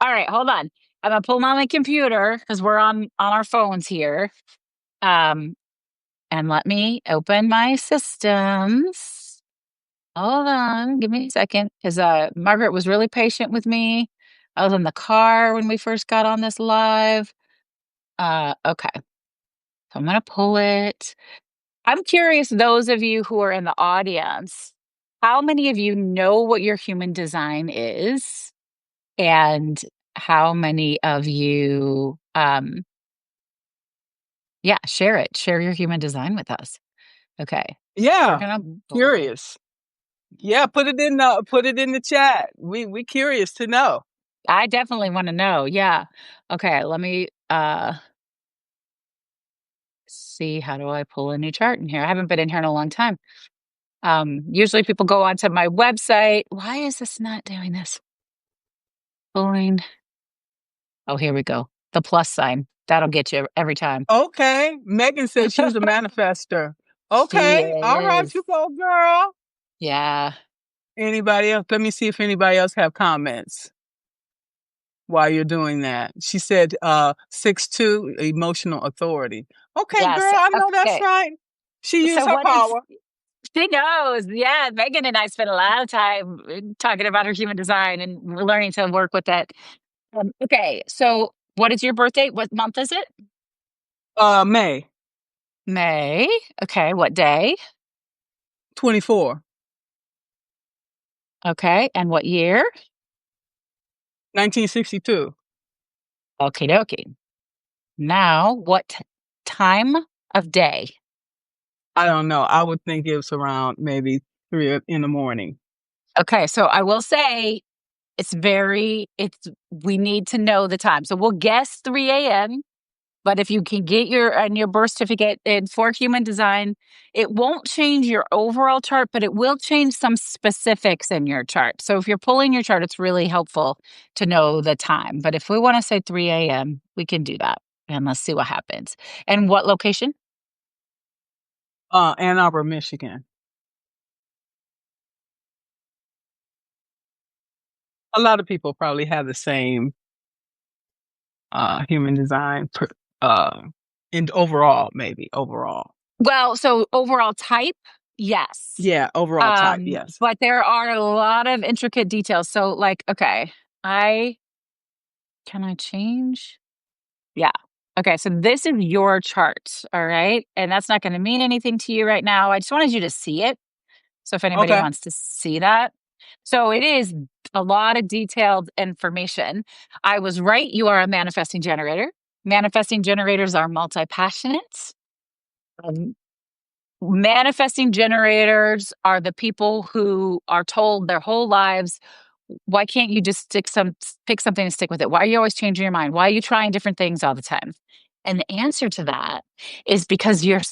All right, hold on. I'm gonna pull on my computer because we're on our phones here. Um, and let me open my systems. Hold on, give me a second, because Margaret was really patient with me. I was in the car when we first got on this live. Okay, so I'm gonna pull it. I'm curious, those of you who are in the audience, how many of you know what your human design is? And how many of you, yeah, share it. Share your human design with us. Okay. We're
Yeah.
gonna pull.
Curious. Yeah, put it in the chat. We curious to know.
I definitely want to know. Yeah. Okay. Let me see. How do I pull a new chart in here? I haven't been in here in a long time. Usually people go onto my website. Why is this not doing this? Pulling. Oh, here we go. The plus sign. That'll get you every time.
Okay. Megan said she was a manifester.
She
Okay. All right,
is.
you go, girl.
Yeah.
Anybody else? Let me see if anybody else have comments while you're doing that. She said 6'2", emotional authority. Okay,
Yes.
girl, I know that's
Okay.
right. She used
So
her
what is
power.
she knows? Yeah, Megan and I spent a lot of time talking about her human design and we're learning to work with it. Okay, so what is your birthday? What month is it?
May
May. Okay, what day?
24,
Okay, and what year?
1962.
Okay, dokie. Now, what time of day?
I don't know. I would think it was around maybe 3 in the morning.
Okay, so I will say we need to know the time. So we'll guess 3 a.m. But if you can get your birth certificate in for human design, it won't change your overall chart, but it will change some specifics in your chart. So if you're pulling your chart, it's really helpful to know the time. But if we want to say 3 a.m., we can do that. And let's see what happens. And what location?
Ann Arbor, Michigan. A lot of people probably have the same human design in overall, maybe overall.
Well, so overall type, yes.
Yeah, overall type, yes.
But there are a lot of intricate details. So like, okay, I Can I change? Yeah. Okay, so this is your chart, all right? And that's not going to mean anything to you right now. I just wanted you to see it. So if anybody
Okay.
wants to see that. So it is a lot of detailed information. I was right. You are a manifesting generator. Manifesting generators are multi-passionate. Um, Manifesting generators are the people who are told their whole lives, why can't you just pick something and stick with it? Why are you always changing your mind? Why are you trying different things all the time? And the answer to that is because you're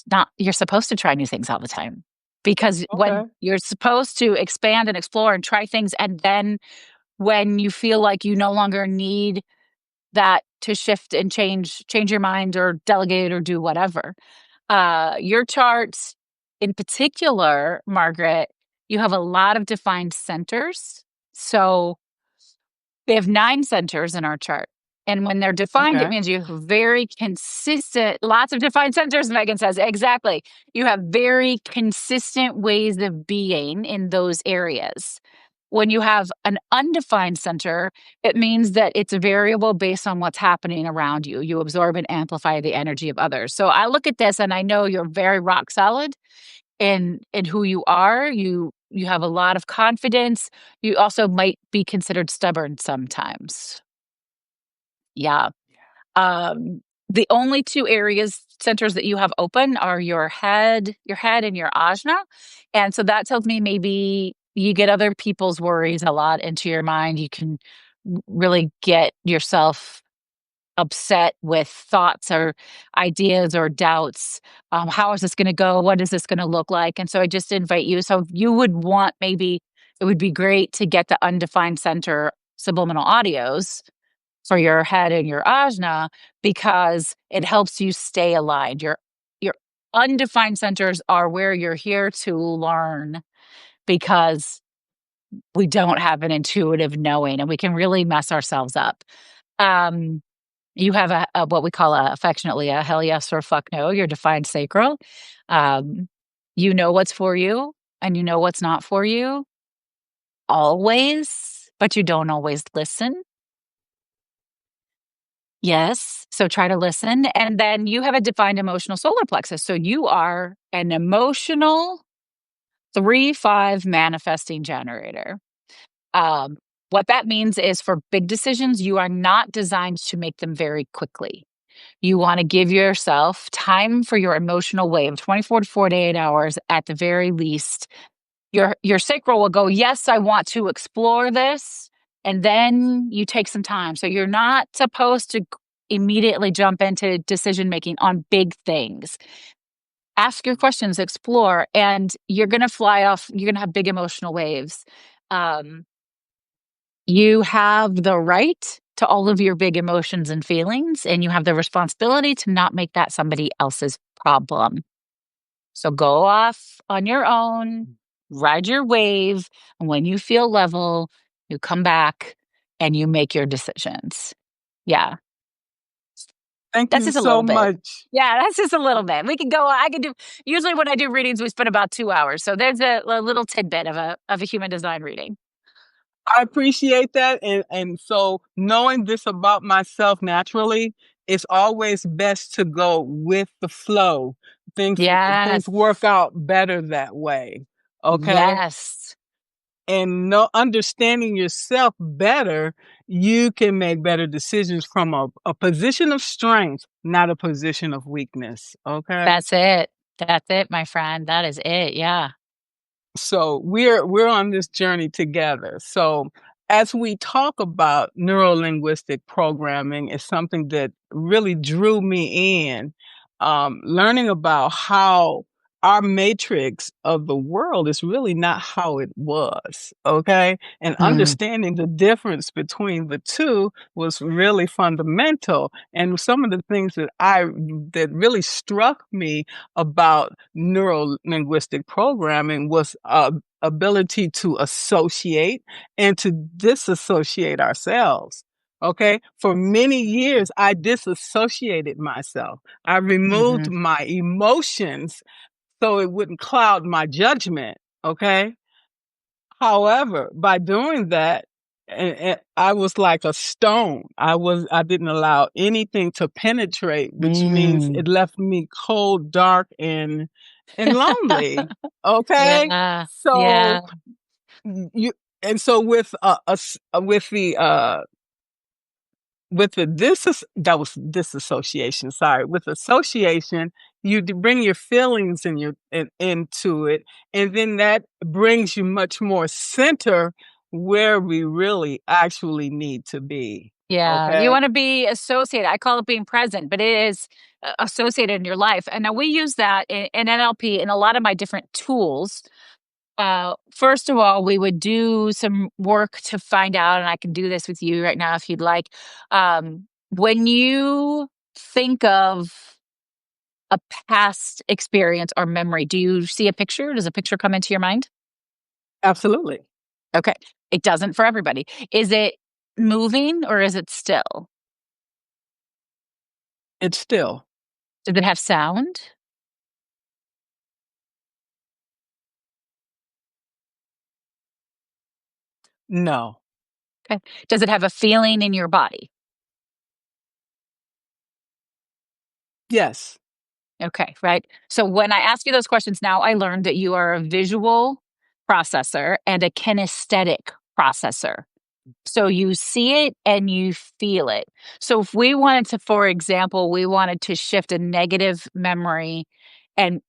supposed to try new things all the time. Because when
Okay.
you're supposed to expand and explore and try things, and then when you feel like you no longer need that to shift and change your mind or delegate or do whatever. Your charts in particular, Margaret, you have a lot of defined centers. So they have 9 centers in our chart. And when they're defined, it
Okay.
means you have very consistent, lots of defined centers, Megan says. Exactly. You have very consistent ways of being in those areas. When you have an undefined center, it means that it's a variable based on what's happening around you. You absorb and amplify the energy of others. So I look at this and I know you're very rock solid in who you are. You have a lot of confidence. You also might be considered stubborn sometimes. Yeah. The only 2 areas centers that you have open are your head and your ajna. And so that tells me maybe you get other people's worries a lot into your mind. You can really get yourself upset with thoughts or ideas or doubts. How is this going to go? What is this going to look like? And so I just invite you. So you would want, maybe it would be great to get the undefined center subliminal audios for your head and your ajna, because it helps you stay aligned. Your undefined centers are where you're here to learn, because we don't have an intuitive knowing and we can really mess ourselves up. Um, you have a what we call affectionately a hell yes or fuck no, your defined sacral. Um, you know what's for you and you know what's not for you always, but you don't always listen. Yes. So try to listen. And then you have a defined emotional solar plexus. So you are an emotional 3-5 manifesting generator. Um, what that means is, for big decisions, you are not designed to make them very quickly. You want to give yourself time for your emotional wave, 24 to 48 hours at the very least. Your sacral will go, yes, I want to explore this. And then you take some time. So you're not supposed to immediately jump into decision making on big things. Ask your questions, explore, and you're going to fly off. You're going to have big emotional waves. Um, you have the right to all of your big emotions and feelings, and you have the responsibility to not make that somebody else's problem. So go off on your own, ride your wave, and when you feel level, you come back and you make your decisions. Yeah,
Thank
that's
you
just a
so
little bit.
much.
Yeah, that's just a little bit. We can go. I can do. Usually, when I do readings, we spend about 2 hours. So there's a little tidbit of a human design reading.
I appreciate that. And so knowing this about myself naturally, it's always best to go with the flow. Things
Yes,
things work out better that way. Okay?
yes,
And no understanding yourself better, you can make better decisions from a position of strength, not a position of weakness. Okay?
that's it. That's it, my friend. That is it. Yeah.
So we're on this journey together. So as we talk about neurolinguistic programming, is something that really drew me in. Learning about how our matrix of the world is really not how it was. Okay, and
Mm,
understanding the difference between the two was really fundamental. And some of the things that really struck me about neuro linguistic programming was ability to associate and to disassociate ourselves. Okay. For many years, I disassociated myself. I removed
mhm.
my emotions so it wouldn't cloud my judgment. Okay. However, by doing that, and I was like a stone. I didn't allow anything to penetrate, which means
Mm.
it left me cold, dark, and lonely. Okay,
Yeah.
so
Yeah.
you and so with with the that was disassociation. Sorry, with association, you bring your feelings into it, and then that brings you much more center where we really actually need to be.
Yeah, you
Okay,
wanna be associated. I call it being present, but it is associated in your life. And now we use that in NLP in a lot of my different tools. First of all, we would do some work to find out, and I can do this with you right now if you'd like. When you think of a past experience or memory, do you see a picture? Does a picture come into your mind?
absolutely,
Okay. It doesn't for everybody. Is it moving or is it still?
it's still
Does it have sound?
no,
Okay. Does it have a feeling in your body?
yes,
Okay, right. So when I ask you those questions now, I learned that you are a visual processor and a kinesthetic processor. So you see it and you feel it. So if we wanted to, for example, we wanted to shift a negative memory and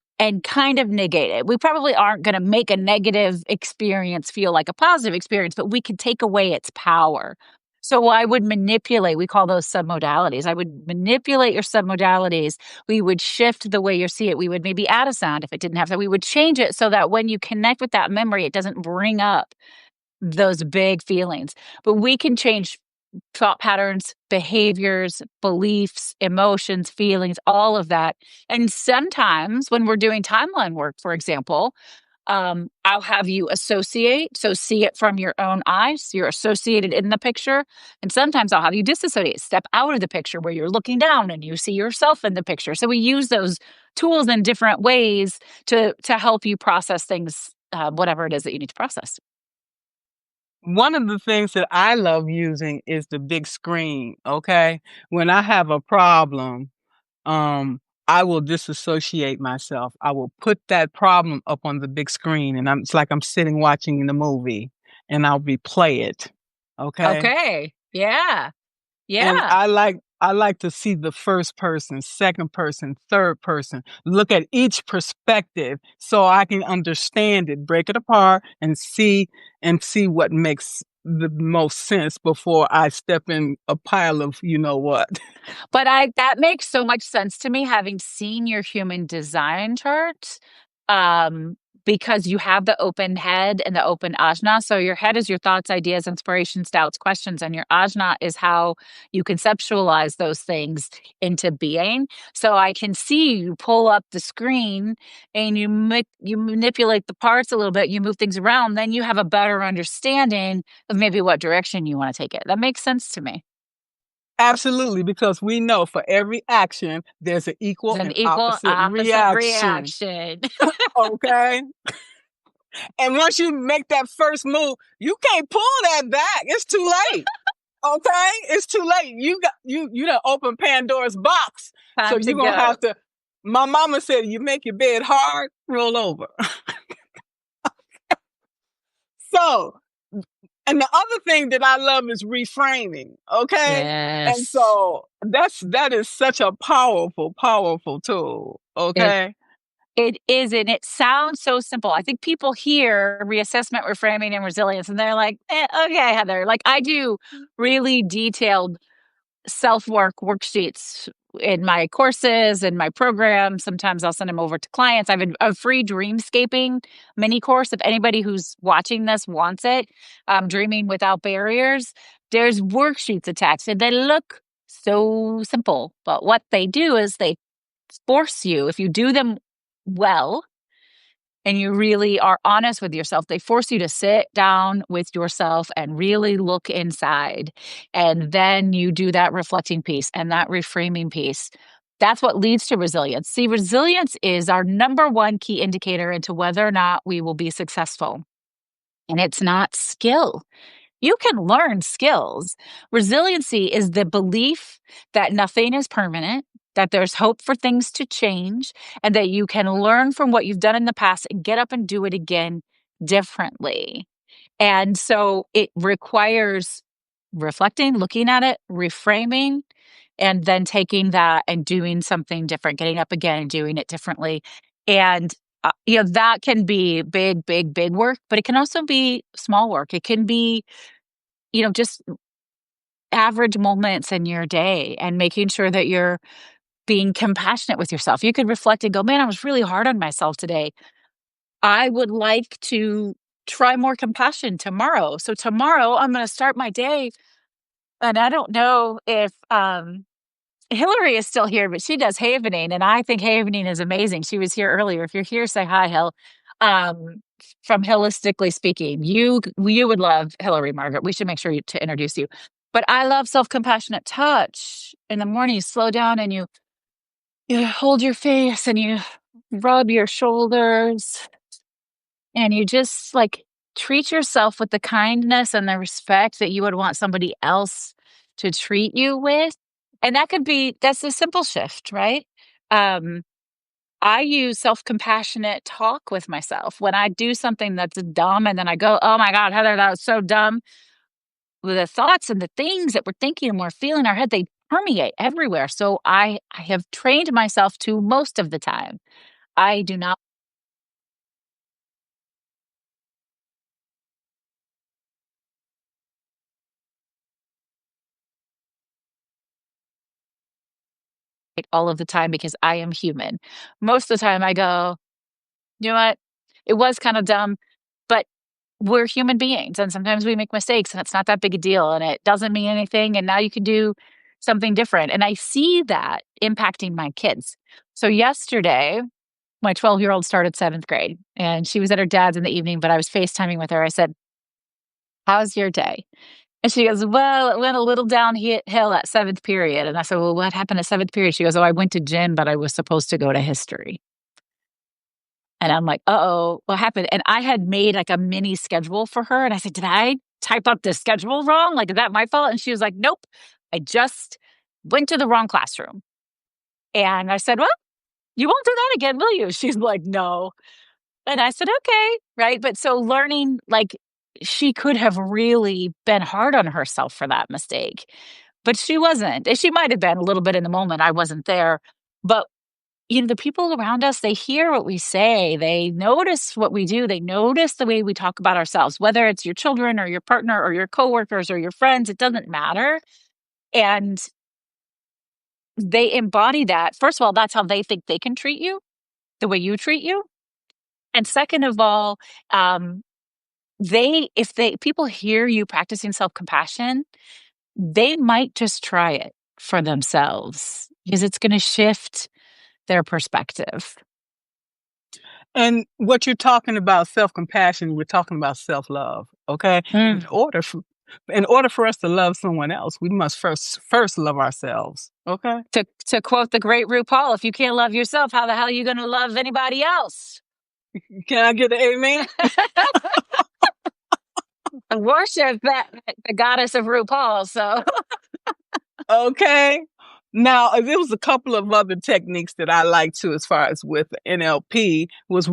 kind of negate it. We probably aren't going to make a negative experience feel like a positive experience, but we could take away its power. So I would manipulate, we call those submodalities. I would manipulate your submodalities. We would shift the way you see it. We would maybe add a sound if it didn't have that. We would change it so that when you connect with that memory, it doesn't bring up those big feelings. But we can change thought patterns, behaviors, beliefs, emotions, feelings, all of that. And sometimes when we're doing timeline work, for example, I'll have you associate, so see it from your own eyes. You're associated in the picture. And sometimes I'll have you disassociate, step out of the picture where you're looking down and you see yourself in the picture. So we use those tools in different ways to help you process things, whatever it is that you need to process.
one of the things that I love using is the big screen. Okay, when I have a problem, I will disassociate myself. I will put that problem up on the big screen, and it's like I'm sitting watching the movie, and I'll replay it. Okay,
Okay. Yeah.
and
Yeah.
I like to see the first person, second person, third person, look at each perspective so I can understand it, break it apart, and see what makes the most sense before I step in a pile of you know what.
But I that makes so much sense to me having seen your human design chart, um, because you have the open head and the open ajna. So your head is your thoughts, ideas, inspirations, doubts, questions, and your ajna is how you conceptualize those things into being. So I can see you pull up the screen and you manipulate the parts a little bit, you move things around, then you have a better understanding of maybe what direction you want to take it. That makes sense to me.
Absolutely, because we know for every action, there's an
It's
equal
an
and
equal
opposite
opposite
reaction.
reaction.
Okay. And once you make that first move, you can't pull that back. It's too late. Okay. It's too late. You done open Pandora's box. So
Time to
you're gonna
go.
have to my mama said you make your bed hard, roll over. So and the other thing that I love is reframing. Okay. And
Yes.
so that is such a powerful, powerful tool.
It
Okay.
it is, and it sounds so simple. I think people hear reassessment, reframing, and resilience, and they're like, okay, Heather. Like I do really detailed self-work worksheets in my courses and my program. Sometimes I'll send them over to clients. I have a free dreamscaping mini course. If anybody who's watching this wants it, Dreaming Without Barriers, there's worksheets attached and they look so simple. But what they do is they force you, if you do them well, and you really are honest with yourself, they force you to sit down with yourself and really look inside. And then you do that reflecting piece and that reframing piece. That's what leads to resilience. See, resilience is our number one key indicator into whether or not we will be successful. And it's not skill. You can learn skills. Resiliency is the belief that nothing is permanent, that there's hope for things to change, and that you can learn from what you've done in the past and get up and do it again differently. And so it requires reflecting, looking at it, reframing, and then taking that and doing something different, getting up again and doing it differently. And that can be big, big, big work, but it can also be small work. It can be, just average moments in your day and making sure that you're being compassionate with yourself. You could reflect and go, man, I was really hard on myself today. I would like to try more compassion tomorrow. So tomorrow I'm going to start my day. And I don't know if Hillary is still here, but she does havening. And I think havening is amazing. She was here earlier. If you're here, say hi, Hill. Um, from Holistically Speaking, you would love Hillary, Margaret. We should make sure to introduce you. But I love self-compassionate touch. In the morning, you slow down and you hold your face and you rub your shoulders and you just like treat yourself with the kindness and the respect that you would want somebody else to treat you with. And that's a simple shift, right? Um, I use self-compassionate talk with myself when I do something that's dumb and then I go, oh my God, Heather, that was so dumb. The thoughts and the things that we're thinking and we're feeling in our head, they permeate everywhere. So I have trained myself to most of the time. I do not all of the time because I am human. Most of the time I go, you know what? It was kind of dumb, but we're human beings and sometimes we make mistakes and it's not that big a deal and it doesn't mean anything. And now you can do something different. And I see that impacting my kids. So yesterday, my 12-year-old started seventh grade and she was at her dad's in the evening, but I was FaceTiming with her. I said, how's your day? And she goes, well, it went a little downhill at seventh period. And I said, well, what happened at seventh period? She goes, oh, I went to gym, but I was supposed to go to history. And I'm like, uh-oh, what happened? And I had made like a mini schedule for her. And I said, did I type up the schedule wrong? Like, is that my fault? And she was like, nope, I just went to the wrong classroom. And I said, well, you won't do that again, will you? She's like, no. And I said, okay, right? But so learning, like, she could have really been hard on herself for that mistake, but she wasn't. And she might have been a little bit in the moment. I wasn't there. But, the people around us, they hear what we say. They notice what we do. They notice the way we talk about ourselves, whether it's your children or your partner or your coworkers or your friends, it doesn't matter. And they embody that. First of all, that's how they think they can treat you, the way you treat you. And second of all, um, if people hear you practicing self-compassion, they might just try it for themselves because it's going to shift their perspective.
And what you're talking about, self-compassion, we're talking about self-love, okay?
Mm.
In order for us to love someone else, we must first love ourselves, okay?
To quote the great RuPaul, if you can't love yourself, how the hell are you going to love anybody else?
Can I get an amen?
Worship the goddess of RuPaul. So
Okay. Now, there was a couple of other techniques that I like too, as far as with NLP, was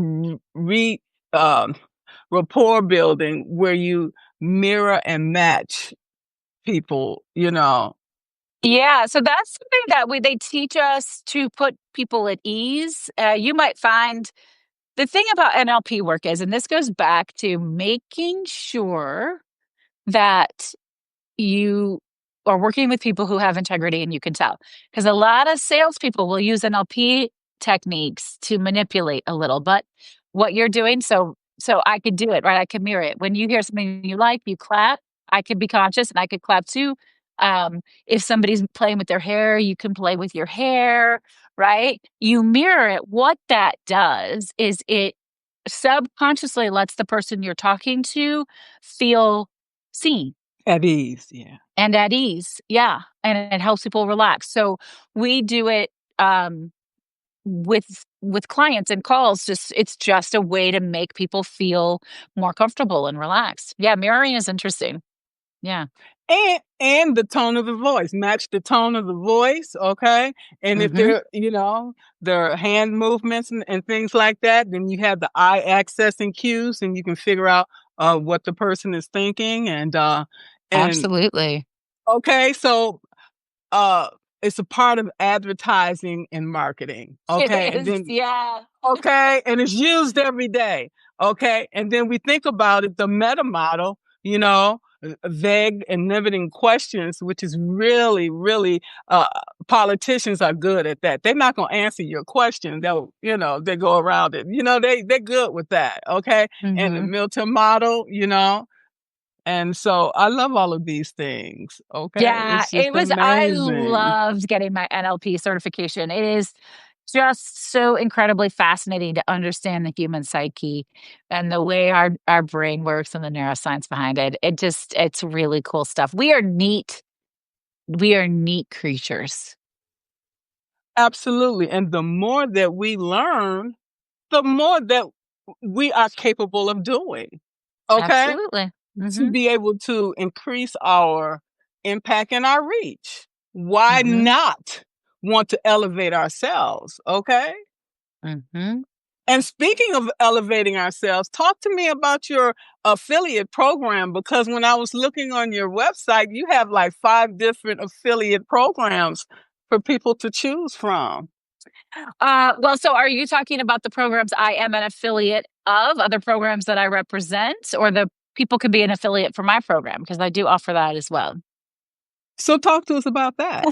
rapport building, where you mirror and match people.
yeah, so that's something that they teach us to put people at ease. You might find the thing about NLP work is, and this goes back to making sure that you are working with people who have integrity and you can tell. Because a lot of salespeople will use NLP techniques to manipulate a little, but what you're doing, so I could do it, right? I could mirror it. When you hear something you like, you clap. I could be conscious and I could clap too. If somebody's playing with their hair, you can play with your hair, right? You mirror it. What that does is it subconsciously lets the person you're talking to feel seen
At ease, yeah.
and at ease. Yeah. And it helps people relax. So we do it with clients and calls. It's just a way to make people feel more comfortable and relaxed. Yeah, mirroring is interesting. Yeah.
And the tone of the voice, match the tone of the voice, okay? And if
Mhm.
they're, their hand movements and things like that, then you have the eye accessing cues, and you can figure out what the person is thinking. And
Absolutely.
okay, so uh it's a part of advertising and marketing,
It
okay? And
is,
then
yeah.
okay, and it's used every day, okay? And then we think about it, the meta model, vague and limiting questions, which is really, really, politicians are good at that. They're not going to answer your question. They go around it. They're good with that, okay? And the
Mhm.
Milton model, and so I love all of these things, okay?
Yeah,
It's just
I
amazing.
loved getting my NLP certification. It is just so incredibly fascinating to understand the human psyche and the way our brain works and the neuroscience behind it. It's really cool stuff. We are neat creatures.
Absolutely. And the more that we learn, the more that we are capable of doing, okay?
Absolutely.
To
Mhm.
be able to increase our impact and our reach. Why
Mhm.
not want to elevate ourselves, okay?
Mhm.
And speaking of elevating ourselves, talk to me about your affiliate program, because when I was looking on your website, you have like 5 different affiliate programs for people to choose from.
Well, so are you talking about the programs I am an affiliate of, other programs that I represent, or the people can be an affiliate for my program? Because I do offer that as well.
So talk to us about that.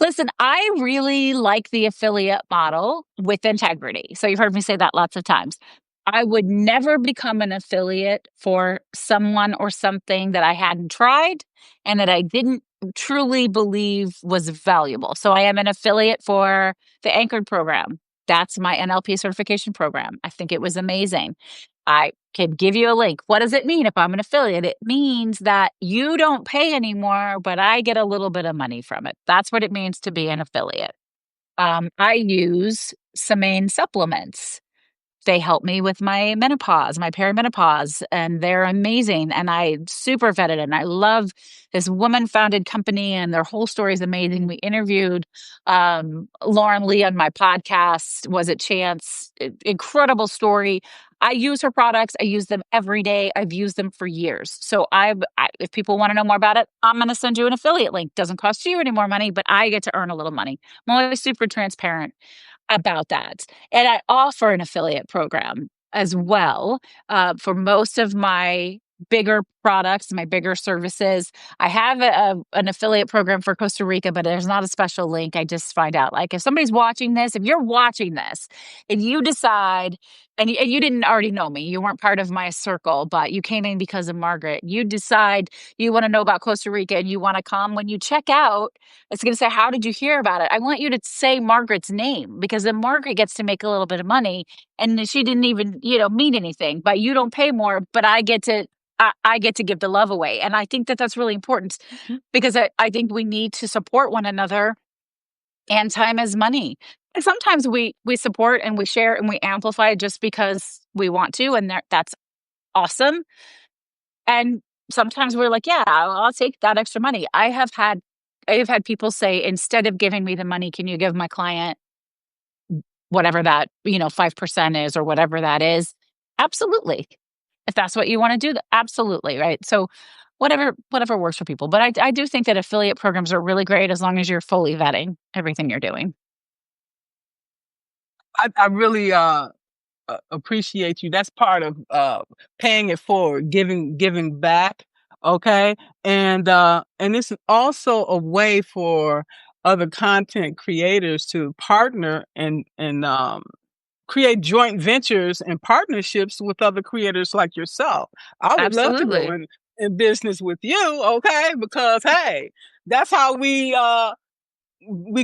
Listen, I really like the affiliate model with integrity. So you've heard me say that lots of times. I would never become an affiliate for someone or something that I hadn't tried and that I didn't truly believe was valuable. So I am an affiliate for the Anchored program. That's my NLP certification program. I think it was amazing. I can give you a link. What does it mean if I'm an affiliate? It means that you don't pay anymore, but I get a little bit of money from it. That's what it means to be an affiliate. I use Semaine supplements. They help me with my menopause, my perimenopause, and they're amazing. And I super vetted it. And I love this woman founded company, and their whole story is amazing. We interviewed Lauren Lee on my podcast. Was it Chance? Incredible story. I use her products. I use them every day. I've used them for years. So if people want to know more about it, I'm going to send you an affiliate link. Doesn't cost you any more money, but I get to earn a little money. I'm always super transparent about that. And I offer an affiliate program as well for most of my bigger products, my bigger services. I have an affiliate program for Costa Rica, but there's not a special link. I just find out like if somebody's watching this, if you're watching this and you decide, and you didn't already know me, you weren't part of my circle, but you came in because of Margaret, you decide you want to know about Costa Rica and you want to come, when you check out, it's going to say, how did you hear about it? I want you to say Margaret's name because then Margaret gets to make a little bit of money and she didn't even, mean anything, but you don't pay more, but I get to give the love away. And I think that that's really important because I think we need to support one another, and time is money. And sometimes we support and we share and we amplify just because we want to, and that's awesome. And sometimes we're like, yeah, I'll take that extra money. I have had people say, instead of giving me the money, can you give my client whatever that, 5% is or whatever that is? Absolutely. If that's what you want to do, absolutely. Right. So whatever works for people. But I do think that affiliate programs are really great as long as you're fully vetting everything you're doing.
I really appreciate you. That's part of paying it forward, giving back. Okay, and it's also a way for other content creators to partner and create joint ventures and partnerships with other creators like yourself. I would love to go
Absolutely.
in business with you. Okay, because hey, that's how we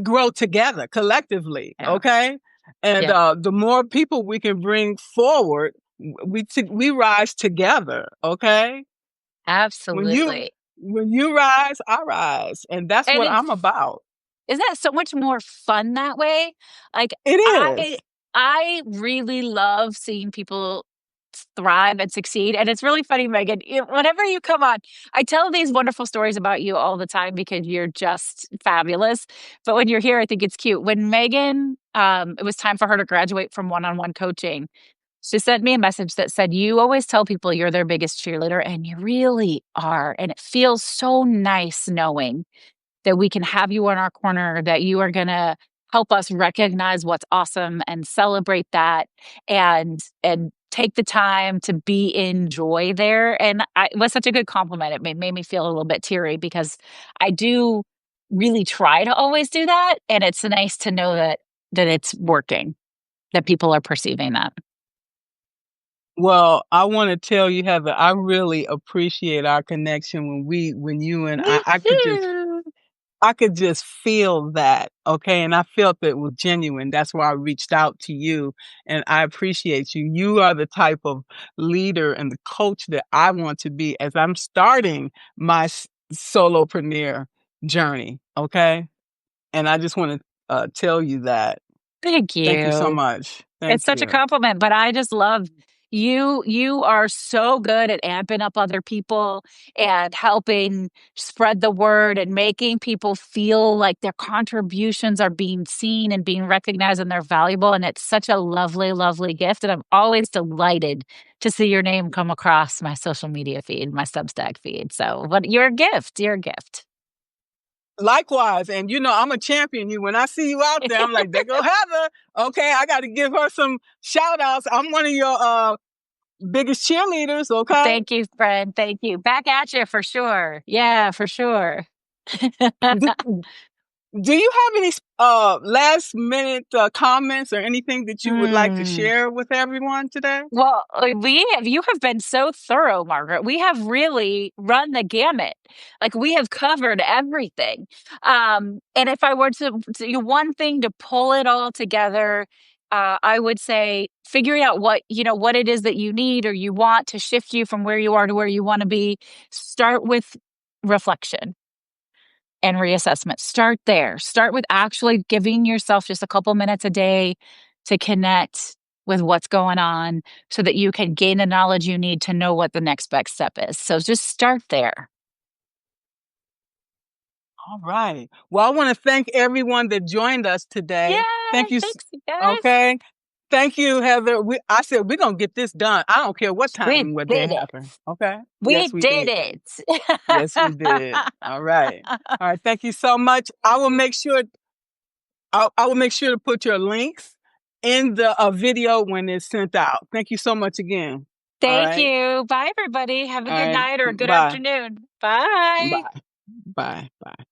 grow together collectively,
Yeah.
okay? And
Yeah.
the more people we can bring forward, we rise together, okay? When you
Absolutely.
when you rise, I rise, and that's
And
what
it's
I'm about.
Isn't that so much more fun that way? Like
It is.
I I really love seeing people thrive and succeed. And it's really funny, Megan, whenever you come on, I tell these wonderful stories about you all the time because you're just fabulous. But when you're here, I think it's cute. When Megan, it was time for her to graduate from one-on-one coaching, she sent me a message that said, "You always tell people you're their biggest cheerleader, and you really are. And it feels so nice knowing that we can have you in our corner, that you are going to help us recognize what's awesome and celebrate that and take the time to be in joy there." And it was such a good compliment. It made me feel a little bit teary because I do really try to always do that. And it's nice to know that it's working, that people are perceiving that.
Well, I wanna tell you, Heather, I really appreciate our connection when you and
Me too.
I could just feel that, okay, and I felt that it was genuine. That's why I reached out to you, and I appreciate you. You are the type of leader and the coach that I want to be as I'm starting my solopreneur journey, okay? And I just wanna, tell you that.
Thank
Thank you so
you.
much.
It's
Thank
such a
you.
compliment, but I just love you. You are so good at amping up other people and helping spread the word and making people feel like their contributions are being seen and being recognized and they're valuable. And it's such a lovely, lovely gift. And I'm always delighted to see your name come across my social media feed, my Substack feed. So, but you're a gift. You're a gift.
Likewise, and Imma champion you. When I see you out there, I'm like, "There go Heather. Okay, I gotta give her some shout outs. I'm one of your, biggest cheerleaders, okay?"
Thank you, friend. Thank you. Back at you for sure. Yeah, for sure.
D do you have any last minute, comments or anything that you would like to
Hmm.
share with everyone today?
Well, you have been so thorough, Margaret. We have really run the gamut. Like we have covered everything. And if I were one thing to pull it all together, I would say figuring out what it is that you need or you want to shift you from where you are to where you want to be. Start with reflection and reassessment. Start there. Start with actually giving yourself just a couple minutes a day to connect with what's going on so that you can gain the knowledge you need to know what the next best step is. So just start there.
All right. Well, I wanna thank everyone that joined us today.
Yeah,
Thank you s
thanks, you guys.
okay? Thank you, Heather. I said we're gonna get this done. I don't care what time
We
and what day
did it.
happen, okay?
We
Yes, we
did
did.
it.
Yes, we did. All right. All right, thank you so much. I will make sure to put your links in the, video when it's sent out. Thank you so much again. All
Thank
right?
you. Bye, everybody. Have a
All
good
right.
night or a good
Bye.
afternoon. Bye.
Bye. Bye. Bye.